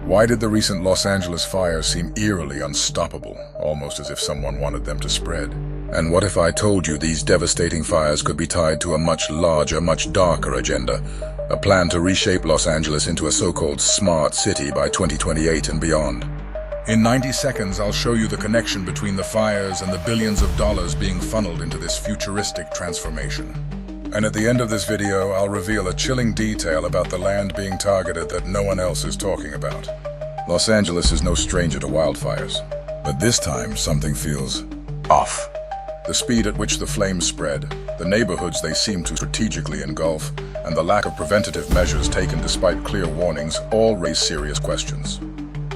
Why did the recent Los Angeles fires seem eerily unstoppable, almost as if someone wanted them to spread? And what if I told you these devastating fires could be tied to a much larger, much darker agenda, a plan to reshape Los Angeles into a so-called smart city by 2028 and beyond? In 90 seconds, I'll show you the connection between the fires and the billions of dollars being funneled into this futuristic transformation. And at the end of this video, I'll reveal a chilling detail about the land being targeted that no one else is talking about. Los Angeles is no stranger to wildfires, but this time something feels off. The speed at which the flames spread, the neighborhoods they seem to strategically engulf, and the lack of preventative measures taken despite clear warnings all raise serious questions.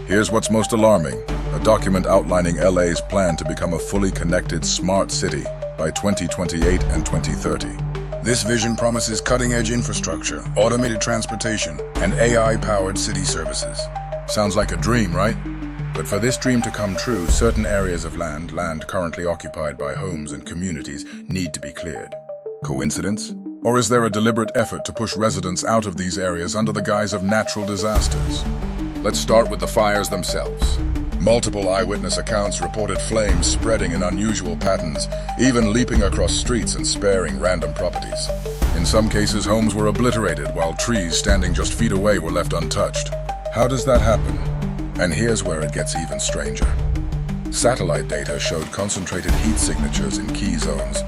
Here's what's most alarming: a document outlining LA's plan to become a fully connected smart city by 2028 and 2030. This vision promises cutting-edge infrastructure, automated transportation, and AI-powered city services. Sounds like a dream, right? But for this dream to come true, certain areas of land currently occupied by homes and communities, need to be cleared. Coincidence? Or is there a deliberate effort to push residents out of these areas under the guise of natural disasters? Let's start with the fires themselves. Multiple eyewitness accounts reported flames spreading in unusual patterns, even leaping across streets and sparing random properties. In some cases, homes were obliterated while trees standing just feet away were left untouched. How does that happen? And here's where it gets even stranger. Satellite data showed concentrated heat signatures in key zones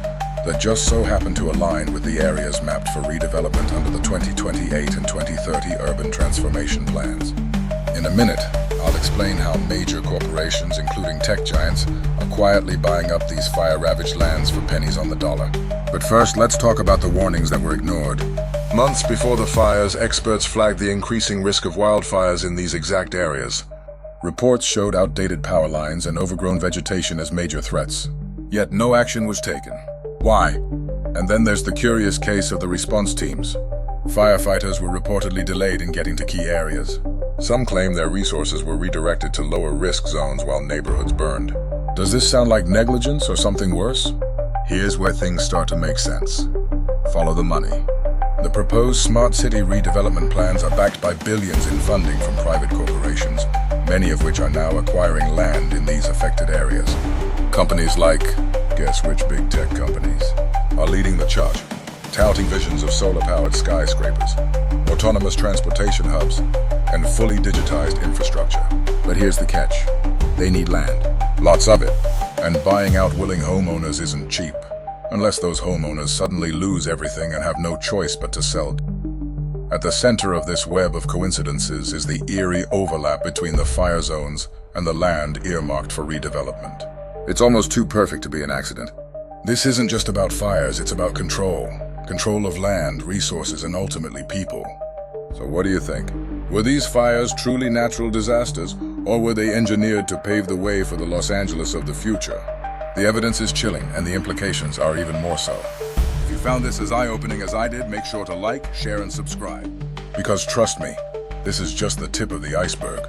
that just so happened to align with the areas mapped for redevelopment under the 2028 and 2030 urban transformation plans. In a minute, I'll explain how major corporations, including tech giants, are quietly buying up these fire-ravaged lands for pennies on the dollar. But first, let's talk about the warnings that were ignored. Months before the fires, experts flagged the increasing risk of wildfires in these exact areas. Reports showed outdated power lines and overgrown vegetation as major threats. Yet no action was taken. Why? And then there's the curious case of the response teams. Firefighters were reportedly delayed in getting to key areas. Some claim their resources were redirected to lower risk zones while neighborhoods burned. Does this sound like negligence or something worse? Here's where things start to make sense. Follow the money. The proposed smart city redevelopment plans are backed by billions in funding from private corporations, many of which are now acquiring land in these affected areas. Companies like, guess which big tech companies, are leading the charge, touting visions of solar-powered skyscrapers, autonomous transportation hubs, and fully digitized infrastructure. But here's the catch. They need land. Lots of it. And buying out willing homeowners isn't cheap, unless those homeowners suddenly lose everything and have no choice but to sell. At the center of this web of coincidences is the eerie overlap between the fire zones and the land earmarked for redevelopment. It's almost too perfect to be an accident. This isn't just about fires, it's about control. Control of land, resources, and ultimately people. So what do you think? Were these fires truly natural disasters, or were they engineered to pave the way for the Los Angeles of the future? The evidence is chilling, and the implications are even more so. If you found this as eye-opening as I did, make sure to like, share, and subscribe. Because trust me, this is just the tip of the iceberg.